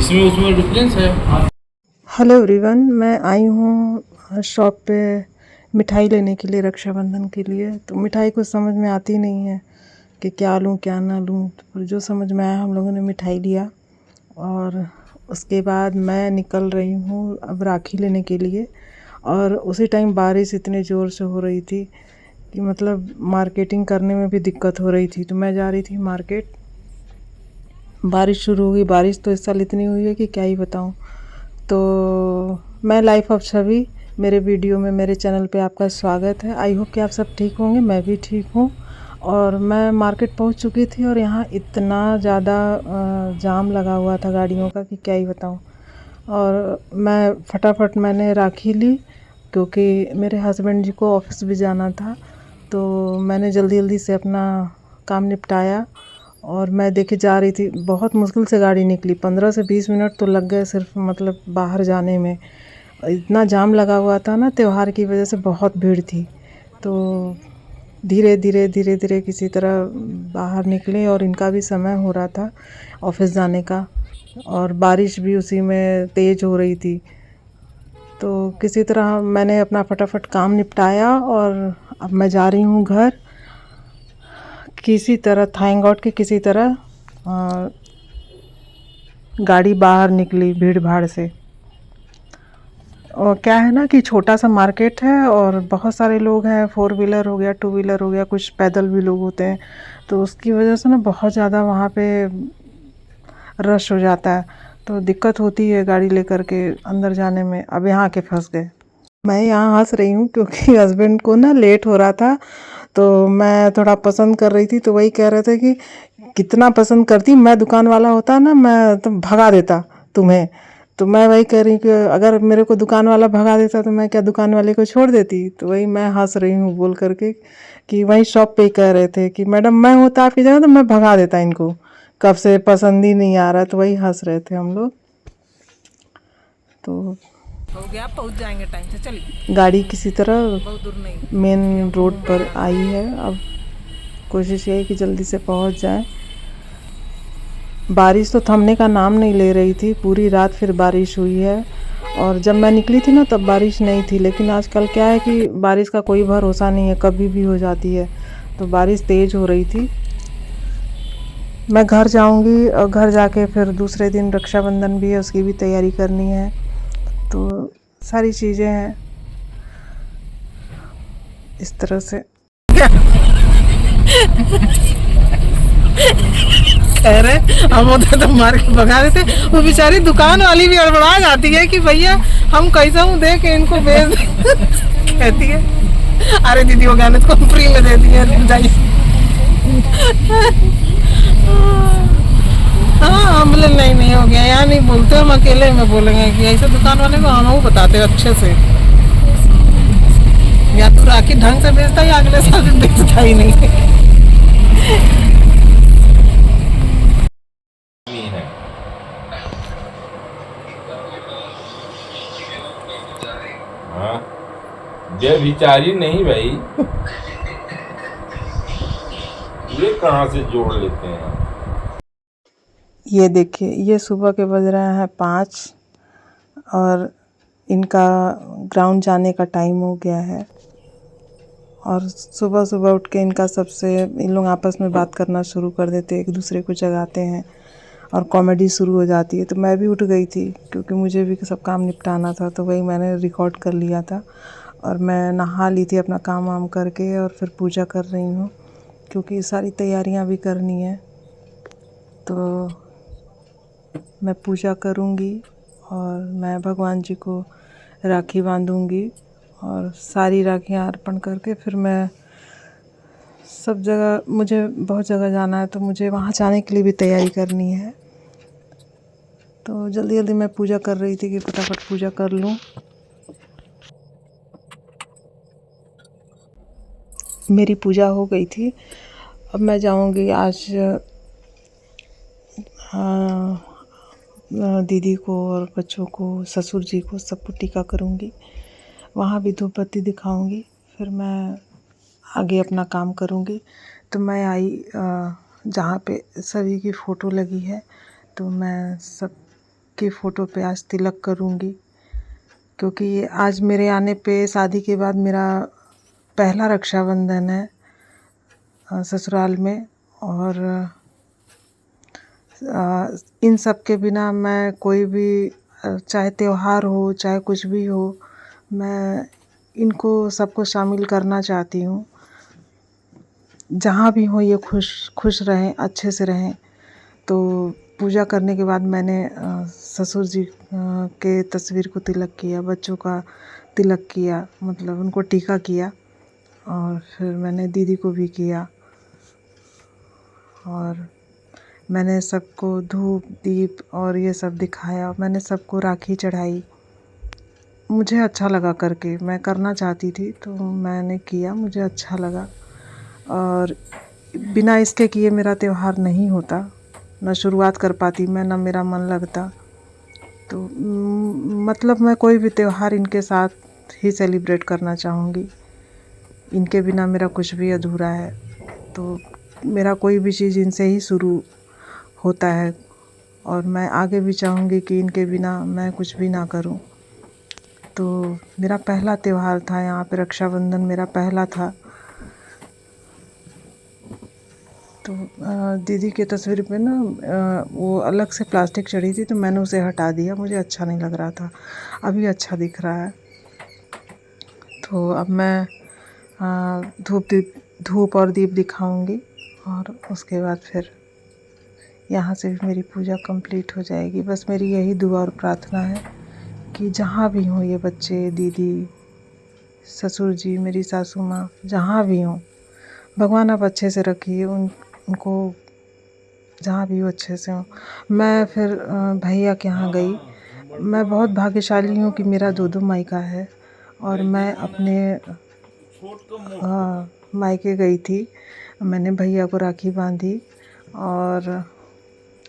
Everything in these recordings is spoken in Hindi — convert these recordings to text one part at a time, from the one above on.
इसमें उसमें डिफरेंस है। हेलो एवरीवन, मैं आई हूँ शॉप पे मिठाई लेने के लिए रक्षाबंधन के लिए। तो मिठाई कुछ समझ में आती नहीं है कि क्या लूँ क्या ना लूँ। तो जो समझ में आया हम लोगों ने मिठाई लिया और उसके बाद मैं निकल रही हूँ अब राखी लेने के लिए। और उसी टाइम बारिश इतने ज़ोर से हो रही थी कि मतलब मार्केटिंग करने में भी दिक्कत हो रही थी। तो मैं जा रही थी मार्केट, बारिश शुरू हो गई। बारिश तो इस साल इतनी हुई है कि क्या ही बताऊँ। तो मैं लाइफ ऑफ छवि, मेरे वीडियो में मेरे चैनल पे आपका स्वागत है। आई होप कि आप सब ठीक होंगे, मैं भी ठीक हूँ। और मैं मार्केट पहुँच चुकी थी और यहाँ इतना ज़्यादा जाम लगा हुआ था गाड़ियों का कि क्या ही बताऊँ। और मैं फटाफट मैंने राखी ली क्योंकि मेरे हस्बैंड जी को ऑफिस भी जाना था। तो मैंने जल्दी जल्दी से अपना काम निपटाया और मैं देखे जा रही थी। बहुत मुश्किल से गाड़ी निकली, 15 से 20 मिनट तो लग गए सिर्फ मतलब बाहर जाने में। इतना जाम लगा हुआ था ना, त्योहार की वजह से बहुत भीड़ थी। तो धीरे धीरे धीरे धीरे किसी तरह बाहर निकले और इनका भी समय हो रहा था ऑफिस जाने का और बारिश भी उसी में तेज़ हो रही थी। तो किसी तरह मैंने अपना फटाफट काम निपटाया और अब मैं जा रही हूँ घर। किसी तरह थैंक गॉड कि किसी तरह गाड़ी बाहर निकली भीड़ भाड़ से। और क्या है ना कि छोटा सा मार्केट है और बहुत सारे लोग हैं, 4 व्हीलर हो गया, 2 व्हीलर हो गया, कुछ पैदल भी लोग होते हैं। तो उसकी वजह से ना बहुत ज़्यादा वहाँ पे रश हो जाता है। तो दिक्कत होती है गाड़ी लेकर के अंदर जाने में। अब यहाँ के फंस गए। मैं यहाँ हंस रही हूँ क्योंकि हस्बैंड को ना लेट हो रहा था। तो मैं थोड़ा पसंद कर रही थी, तो वही कह रहे थे कि कितना पसंद करती, मैं दुकान वाला होता ना मैं तो भगा देता तुम्हें। तो मैं वही कह रही कि अगर मेरे को दुकान वाला भगा देता तो मैं क्या दुकान वाले को छोड़ देती। तो वही मैं हंस रही हूँ बोल करके कि वही शॉप पे ही कह रहे थे कि मैडम मैं होता आपकी जगह तो मैं भगा देता इनको, कब से पसंद ही नहीं आ रहा। तो वही हंस रहे थे हम लोग। तो हो गया, पहुंच जाएंगे टाइम से। चलिए, गाड़ी किसी तरह बहुत दूर नहीं। मेन रोड पर आई है। अब कोशिश यही कि जल्दी से पहुंच जाए। बारिश तो थमने का नाम नहीं ले रही थी, पूरी रात फिर बारिश हुई है। और जब मैं निकली थी ना तब बारिश नहीं थी, लेकिन आजकल क्या है कि बारिश का कोई भरोसा नहीं है, कभी भी हो जाती है। तो बारिश तेज़ हो रही थी। मैं घर जाऊंगी और घर जाके फिर दूसरे दिन रक्षाबंधन भी है, उसकी भी तैयारी करनी है। तो सारी चीज़ें हैं इस तरह से। कह रहे हम होते तो मार के भगा देते। वो बेचारी दुकान वाली भी अड़बड़ा जाती है कि भैया हम कैसा हूँ दे के इनको बेच कहती है अरे दीदी वो गाने तो फ्री में दे दिए जाइए। हाँ हम बोले नहीं हो गया, यहाँ नहीं बोलते, हम अकेले में बोलेंगे कि ऐसे दुकान वाले को हम बताते अच्छे से। या तो राखी ढंग से बेचता है या अगले साल बेचता ही नहीं। जय भिचारी नहीं भाई, ये कहाँ से जोड़ लेते हैं। ये देखिए, ये सुबह के बज रहे हैं 5 और इनका ग्राउंड जाने का टाइम हो गया है। और सुबह सुबह उठ के इनका सबसे इन लोग आपस में बात करना शुरू कर देते हैं, एक दूसरे को जगाते हैं और कॉमेडी शुरू हो जाती है। तो मैं भी उठ गई थी क्योंकि मुझे भी सब काम निपटाना था। तो वही मैंने रिकॉर्ड कर लिया था और मैं नहा ली थी अपना काम वाम करके और फिर पूजा कर रही हूँ क्योंकि सारी तैयारियाँ भी करनी है। तो मैं पूजा करूँगी और मैं भगवान जी को राखी बांधूँगी और सारी राखियाँ अर्पण करके फिर मैं सब जगह, मुझे बहुत जगह जाना है तो मुझे वहाँ जाने के लिए भी तैयारी करनी है। तो जल्दी जल्दी मैं पूजा कर रही थी कि फटाफट पूजा कर लूँ। मेरी पूजा हो गई थी। अब मैं जाऊँगी आज दीदी को और बच्चों को, ससुर जी को, सबको टीका करूँगी। वहाँ भी धूप बत्ती दिखाऊँगी, फिर मैं आगे अपना काम करूँगी। तो मैं आई जहाँ पे सभी की फ़ोटो लगी है, तो मैं सब की फ़ोटो पे आज तिलक करूँगी, क्योंकि आज मेरे आने पे शादी के बाद मेरा पहला रक्षाबंधन है ससुराल में। और इन सब के बिना मैं कोई भी चाहे त्योहार हो चाहे कुछ भी हो, मैं इनको सबको शामिल करना चाहती हूँ। जहाँ भी हो ये खुश रहें, अच्छे से रहें। तो पूजा करने के बाद मैंने ससुर जी के तस्वीर को तिलक किया, बच्चों का तिलक किया, मतलब उनको टीका किया, और फिर मैंने दीदी को भी किया। और मैंने सबको धूप दीप और ये सब दिखाया, मैंने सबको राखी चढ़ाई। मुझे अच्छा लगा करके, मैं करना चाहती थी तो मैंने किया, मुझे अच्छा लगा। और बिना इसके किए मेरा त्यौहार नहीं होता, न शुरुआत कर पाती मैं, न मेरा मन लगता। तो मतलब मैं कोई भी त्यौहार इनके साथ ही सेलिब्रेट करना चाहूँगी। इनके बिना मेरा कुछ भी अधूरा है। तो मेरा कोई भी चीज़ इनसे ही शुरू होता है, और मैं आगे भी चाहूँगी कि इनके बिना मैं कुछ भी ना करूँ। तो मेरा पहला त्यौहार था यहाँ पे, रक्षाबंधन मेरा पहला था। तो दीदी के तस्वीर पे ना वो अलग से प्लास्टिक चढ़ी थी, तो मैंने उसे हटा दिया, मुझे अच्छा नहीं लग रहा था। अभी अच्छा दिख रहा है। तो अब मैं धूप और दीप दिखाऊंगी, और उसके बाद फिर यहाँ से भी मेरी पूजा कंप्लीट हो जाएगी। बस मेरी यही दुआ और प्रार्थना है कि जहाँ भी हों ये बच्चे, दीदी, ससुर जी, मेरी सासू माँ, जहाँ भी हों, भगवान आप अच्छे से रखिए उनको, जहाँ भी हो अच्छे से हों। मैं फिर भैया के यहाँ गई। मैं बहुत भाग्यशाली हूँ कि मेरा दो मायका है, और मैं अपने मायके गई थी। मैंने भैया को राखी बांधी और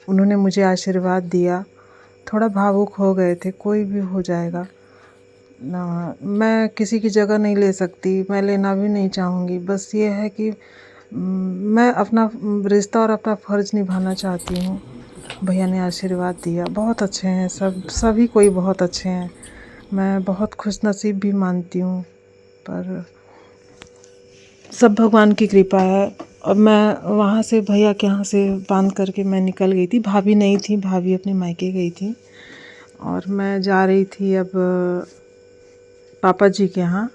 उन्होंने मुझे आशीर्वाद दिया। थोड़ा भावुक हो गए थे, कोई भी हो जाएगा ना, मैं किसी की जगह नहीं ले सकती, मैं लेना भी नहीं चाहूँगी। बस ये है कि मैं अपना रिश्ता और अपना फ़र्ज़ निभाना चाहती हूँ। भैया ने आशीर्वाद दिया, बहुत अच्छे हैं सभी कोई बहुत अच्छे हैं। मैं बहुत खुशनसीब भी मानती हूँ, पर सब भगवान की कृपा है। अब मैं वहाँ से भैया के यहाँ से बांध करके मैं निकल गई थी। भाभी नहीं थी, भाभी अपने मायके गई थी, और मैं जा रही थी अब पापा जी के यहाँ।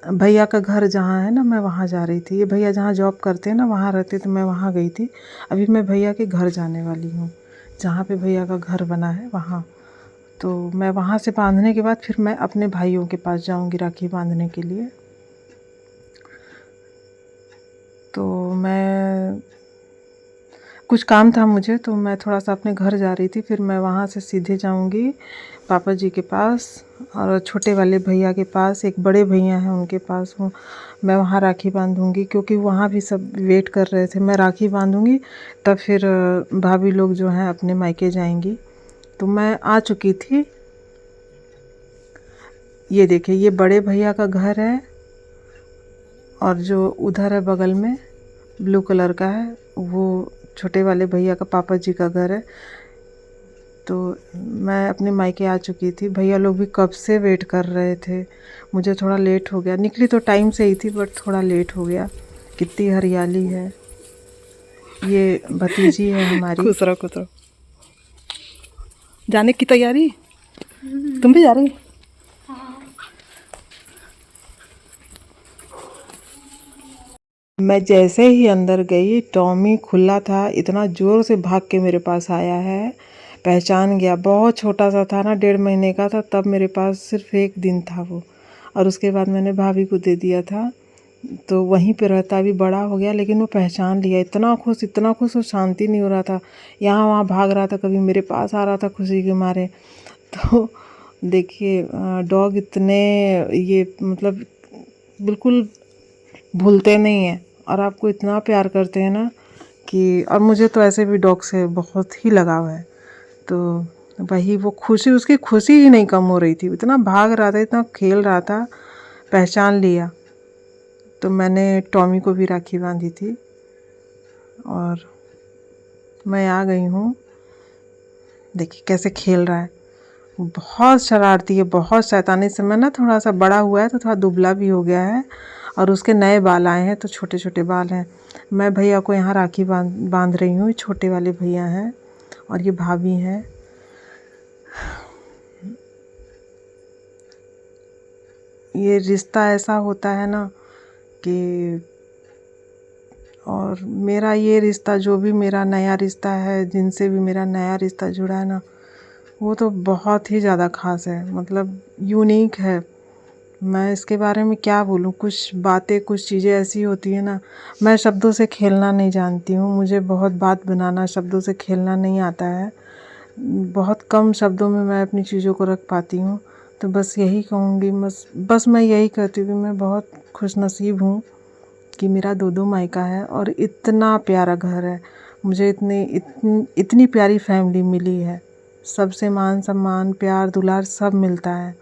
भैया का घर जहाँ है ना, मैं वहाँ जा रही थी। ये भैया जहाँ जॉब करते हैं ना, वहाँ रहते, तो मैं वहाँ गई थी। अभी मैं भैया के घर जाने वाली हूँ, जहाँ पे भैया का घर बना है वहाँ। तो मैं वहाँ से बांधने के बाद फिर मैं अपने भाइयों के पास जाऊँगी राखी बांधने के लिए। तो मैं कुछ काम था मुझे, तो मैं थोड़ा सा अपने घर जा रही थी। फिर मैं वहाँ से सीधे जाऊँगी पापा जी के पास, और छोटे वाले भैया के पास, एक बड़े भैया हैं उनके पास हूँ। मैं वहाँ राखी बांधूँगी, क्योंकि वहाँ भी सब वेट कर रहे थे। मैं राखी बांधूँगी तब फिर भाभी लोग जो हैं अपने मायके जाएंगी। तो मैं आ चुकी थी। ये देखिए, ये बड़े भैया का घर है, और जो उधर है बगल में ब्लू कलर का है, वो छोटे वाले भैया का पापा जी का घर है। तो मैं अपने मायके आ चुकी थी। भैया लोग भी कब से वेट कर रहे थे। मुझे थोड़ा लेट हो गया, निकली तो टाइम से ही थी, बट थोड़ा लेट हो गया। कितनी हरियाली है। ये भतीजी है हमारी। खुश रहो। जाने की तैयारी? तुम भी जा रही? मैं जैसे ही अंदर गई, टॉमी खुला था, इतना ज़ोर से भाग के मेरे पास आया है, पहचान गया। बहुत छोटा सा था ना, 1.5 महीने का था, तब मेरे पास सिर्फ 1 दिन था वो, और उसके बाद मैंने भाभी को दे दिया था। तो वहीं पे रहता, अभी बड़ा हो गया, लेकिन वो पहचान लिया। इतना खुश, वो शांति नहीं हो रहा था, यहाँ वहाँ भाग रहा था, कभी मेरे पास आ रहा था खुशी के मारे। तो देखिए, डॉग इतने ये मतलब बिल्कुल भूलते नहीं हैं, और आपको इतना प्यार करते हैं ना कि, और मुझे तो ऐसे भी डॉग से बहुत ही लगाव है। तो वही वो खुशी, उसकी खुशी ही नहीं कम हो रही थी। इतना भाग रहा था, इतना खेल रहा था, पहचान लिया। तो मैंने टॉमी को भी राखी बांधी थी, और मैं आ गई हूँ देखिए कैसे खेल रहा है, बहुत शरारती है, बहुत शैतानी। से मैं ना थोड़ा सा बड़ा हुआ है तो थोड़ा दुबला भी हो गया है और उसके नए बाल आए हैं तो छोटे छोटे बाल हैं। मैं भैया को यहाँ राखी बांध रही हूँ। छोटे वाले भैया हैं और ये भाभी हैं। ये रिश्ता ऐसा होता है ना कि, और मेरा ये रिश्ता, जो भी मेरा नया रिश्ता है, जिनसे भी मेरा नया रिश्ता जुड़ा है ना, वो तो बहुत ही ज़्यादा ख़ास है, मतलब यूनिक है। मैं इसके बारे में क्या बोलूँ, कुछ बातें, कुछ चीज़ें ऐसी होती है ना, मैं शब्दों से खेलना नहीं जानती हूँ। मुझे बहुत बात बनाना, शब्दों से खेलना नहीं आता है। बहुत कम शब्दों में मैं अपनी चीज़ों को रख पाती हूँ। तो बस यही कहूँगी, बस मैं यही कहती हूँ कि मैं बहुत खुशनसीब हूँ कि मेरा दो मायका है और इतना प्यारा घर है। मुझे इतनी प्यारी फैमिली मिली है। सबसे मान सम्मान, प्यार, दुलार सब मिलता है।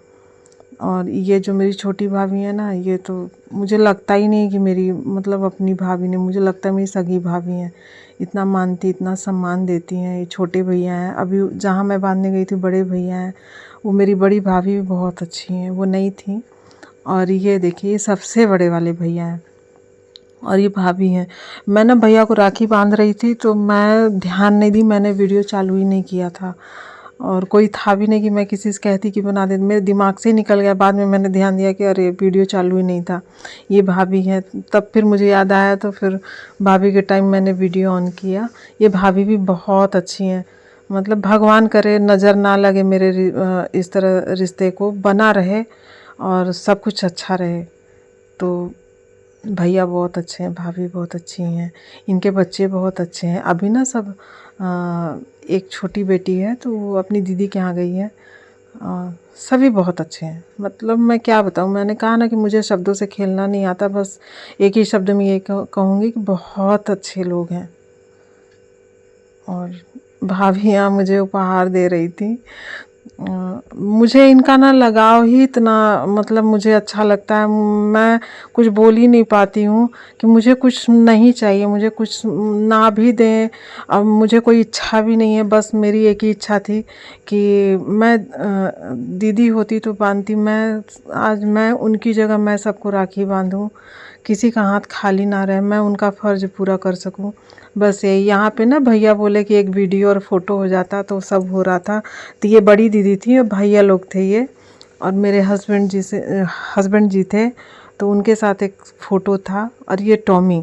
और ये जो मेरी छोटी भाभी है ना, ये तो मुझे लगता ही नहीं कि मेरी मतलब अपनी भाभी ने, मुझे लगता है मेरी सगी भाभी हैं। इतना मानती, इतना सम्मान देती हैं। ये छोटे भैया हैं, अभी जहाँ मैं बांधने गई थी बड़े भैया हैं। वो मेरी बड़ी भाभी भी बहुत अच्छी हैं, वो नहीं थी। और ये देखिए, ये सबसे बड़े वाले भैया हैं और ये भाभी हैं। मैं ना भैया को राखी बांध रही थी तो मैं ध्यान नहीं दी, मैंने वीडियो चालू ही नहीं किया था और कोई था भी नहीं कि मैं किसी से कहती कि बना दे, मेरे दिमाग से ही निकल गया। बाद में मैंने ध्यान दिया कि अरे वीडियो चालू ही नहीं था, ये भाभी हैं। तब फिर मुझे याद आया तो फिर भाभी के टाइम मैंने वीडियो ऑन किया। ये भाभी भी बहुत अच्छी हैं, मतलब भगवान करे नज़र ना लगे मेरे इस तरह रिश्ते को, बना रहे और सब कुछ अच्छा रहे। तो भैया बहुत अच्छे हैं, भाभी बहुत अच्छी हैं, इनके बच्चे बहुत अच्छे हैं। अभी ना सब एक छोटी बेटी है तो वो अपनी दीदी के यहाँ गई है। सभी बहुत अच्छे हैं, मतलब मैं क्या बताऊँ। मैंने कहा ना कि मुझे शब्दों से खेलना नहीं आता, बस एक ही शब्द में ये कहूँगी कि बहुत अच्छे लोग हैं। और भाभी यहाँ मुझे उपहार दे रही थी। मुझे इनका ना लगाव ही इतना, मतलब मुझे अच्छा लगता है। मैं कुछ बोल ही नहीं पाती हूँ कि मुझे कुछ नहीं चाहिए, मुझे कुछ ना भी दें। अब मुझे कोई इच्छा भी नहीं है, बस मेरी एक ही इच्छा थी कि मैं दीदी होती तो बांधती। आज मैं उनकी जगह मैं सबको राखी बांधूँ, किसी का हाथ खाली ना रहे, मैं उनका फ़र्ज़ पूरा कर सकूँ। बस यही। यहाँ पे ना भैया बोले कि एक वीडियो और फ़ोटो हो जाता तो सब हो रहा था। तो ये बड़ी दीदी थी और भैया लोग थे ये, और मेरे हस्बैंड जी थे, तो उनके साथ एक फ़ोटो था। और ये टॉमी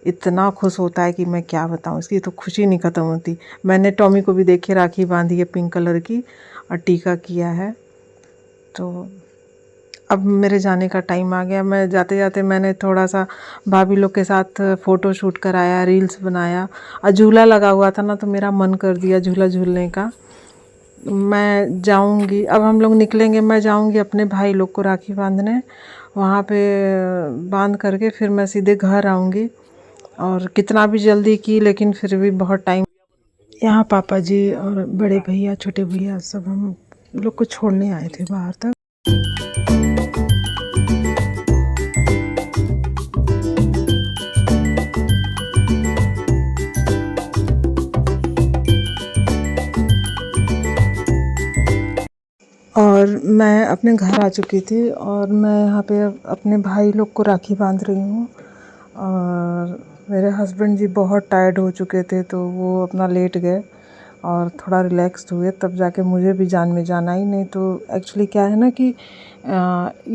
इतना खुश होता है कि मैं क्या बताऊँ, इसकी तो खुशी नहीं ख़त्म होती। मैंने टॉमी को भी देखे राखी बांधी है पिंक कलर की और टीका किया है। तो अब मेरे जाने का टाइम आ गया। मैं जाते जाते मैंने थोड़ा सा भाभी लोग के साथ फ़ोटो शूट कराया, रील्स बनाया, और झूला लगा हुआ था ना तो मेरा मन कर दिया झूला झूलने का। मैं जाऊंगी, अब हम लोग निकलेंगे, मैं जाऊंगी अपने भाई लोग को राखी बांधने। वहाँ पे बांध करके फिर मैं सीधे घर आऊँगी। और कितना भी जल्दी की, लेकिन फिर भी बहुत टाइम। यहाँ पापा जी और बड़े भैया, छोटे भैया सब हम लोग को छोड़ने आए थे बाहर तक। और मैं अपने घर आ चुकी थी और मैं यहाँ पे अपने भाई लोग को राखी बांध रही हूँ। और मेरे हस्बैंड जी बहुत टायर्ड हो चुके थे तो वो अपना लेट गए और थोड़ा रिलैक्स हुए, तब जाके मुझे भी जान में जाना ही नहीं। तो एक्चुअली क्या है ना कि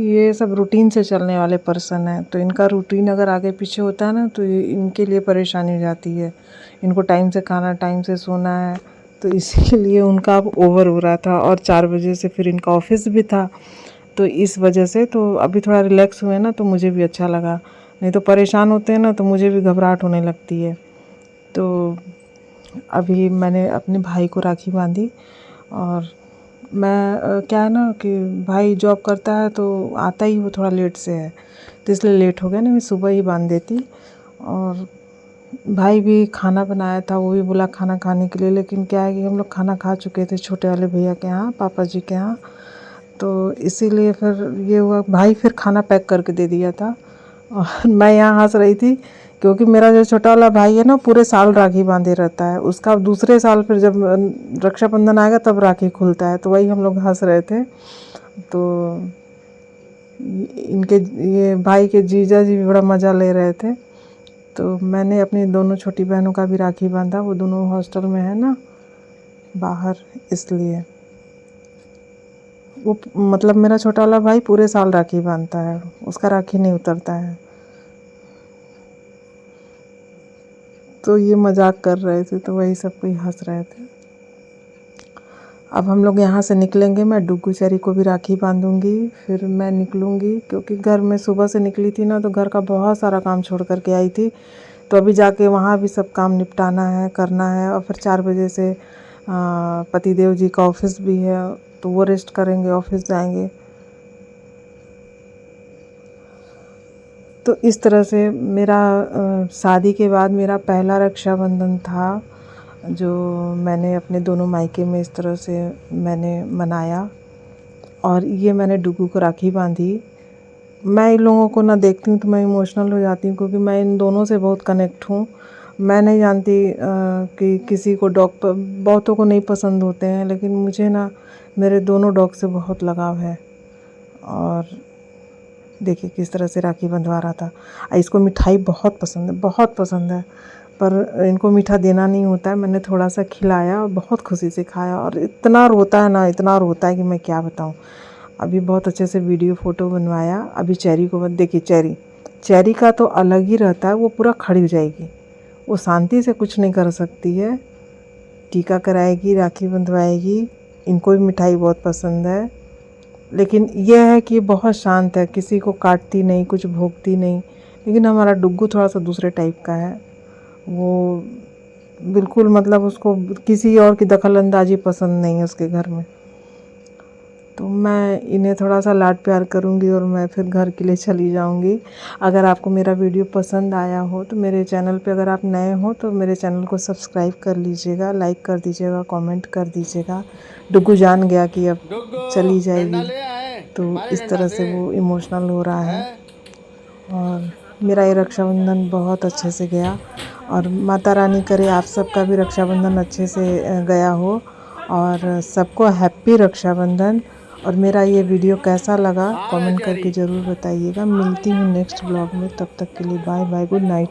ये सब रूटीन से चलने वाले पर्सन हैं, तो इनका रूटीन अगर आगे पीछे होता है ना तो इनके लिए परेशानी हो जाती है। इनको टाइम से खाना, टाइम से सोना है, तो इसीलिए उनका अब ओवर हो रहा था। और 4 बजे से फिर इनका ऑफिस भी था, तो इस वजह से तो अभी थोड़ा रिलैक्स हुए ना तो मुझे भी अच्छा लगा। नहीं तो परेशान होते हैं ना तो मुझे भी घबराहट होने लगती है। तो अभी मैंने अपने भाई को राखी बांधी। और मैं क्या है ना कि भाई जॉब करता है तो आता ही वो थोड़ा लेट से है, तो इसलिए लेट हो गया, नहीं मैं सुबह ही बांध देती। और भाई भी खाना बनाया था, वो भी बोला खाना खाने के लिए, लेकिन क्या है कि हम लोग खाना खा चुके थे छोटे वाले भैया के यहाँ, पापा जी के यहाँ। तो इसीलिए फिर ये हुआ, भाई फिर खाना पैक करके दे दिया था। और मैं यहाँ हंस रही थी क्योंकि मेरा जो छोटा वाला भाई है ना पूरे साल राखी बांधे रहता है, उसका दूसरे साल फिर जब रक्षाबंधन आएगा तब राखी खुलता है। तो वही हम लोग हंस रहे थे। तो इनके ये भाई के जीजा जी भी बड़ा मज़ा ले रहे थे। तो मैंने अपनी दोनों छोटी बहनों का भी राखी बांधा, वो दोनों हॉस्टल में है ना बाहर, इसलिए वो मतलब मेरा छोटा वाला भाई पूरे साल राखी बांधता है, उसका राखी नहीं उतरता है। तो ये मजाक कर रहे थे, तो वही सब कोई हंस रहे थे। अब हम लोग यहाँ से निकलेंगे, मैं डुगू चेरी को भी राखी बांधूंगी, फिर मैं निकलूँगी। क्योंकि घर में सुबह से निकली थी ना, तो घर का बहुत सारा काम छोड़ कर के आई थी। तो अभी जाके वहाँ भी सब काम निपटाना है, करना है। और फिर 4 बजे से पतिदेव जी का ऑफिस भी है, तो वो रेस्ट करेंगे, ऑफिस जाएंगे। तो इस तरह से मेरा शादी के बाद मेरा पहला रक्षाबंधन था, जो मैंने अपने दोनों मायके में इस तरह से मैंने मनाया। और ये मैंने डुगू को राखी बांधी। मैं इन लोगों को ना देखती हूँ तो मैं इमोशनल हो जाती हूँ, क्योंकि मैं इन दोनों से बहुत कनेक्ट हूँ। मैं नहीं जानती कि किसी को डॉग बहुतों को नहीं पसंद होते हैं, लेकिन मुझे ना मेरे दोनों डॉग से बहुत लगाव है। और देखिए किस तरह से राखी बंधवा रहा था। इसको मिठाई बहुत पसंद है, बहुत पसंद है, पर इनको मीठा देना नहीं होता है। मैंने थोड़ा सा खिलाया और बहुत खुशी से खाया। और इतना रोता है ना, इतना रोता है कि मैं क्या बताऊँ। अभी बहुत अच्छे से वीडियो फ़ोटो बनवाया। अभी चेरी को देखिए, चेरी का तो अलग ही रहता है, वो पूरा खड़ी हो जाएगी, वो शांति से कुछ नहीं कर सकती है। टीका कराएगी, राखी बंधवाएगी। इनको भी मिठाई बहुत पसंद है, लेकिन यह है कि बहुत शांत है, किसी को काटती नहीं, कुछ भोंकती नहीं। लेकिन हमारा डुग्गू थोड़ा सा दूसरे टाइप का है। वो बिल्कुल मतलब उसको किसी और की दखल अंदाजी पसंद नहीं है उसके घर में। तो मैं इन्हें थोड़ा सा लाड प्यार करूँगी और मैं फिर घर के लिए चली जाऊँगी। अगर आपको मेरा वीडियो पसंद आया हो तो मेरे चैनल पे, अगर आप नए हो तो मेरे चैनल को सब्सक्राइब कर लीजिएगा, लाइक कर दीजिएगा, कमेंट कर दीजिएगा। डुग्गू जान गया कि अब चली जाएगी, तो इस तरह से वो इमोशनल हो रहा है। और मेरा ये रक्षाबंधन बहुत अच्छे से गया, और माता रानी करे आप सबका भी रक्षाबंधन अच्छे से गया हो। और सबको हैप्पी रक्षाबंधन। और मेरा ये वीडियो कैसा लगा कमेंट करके ज़रूर बताइएगा। मिलती हूँ नेक्स्ट ब्लॉग में, तब तक के लिए बाय बाय, गुड नाइट।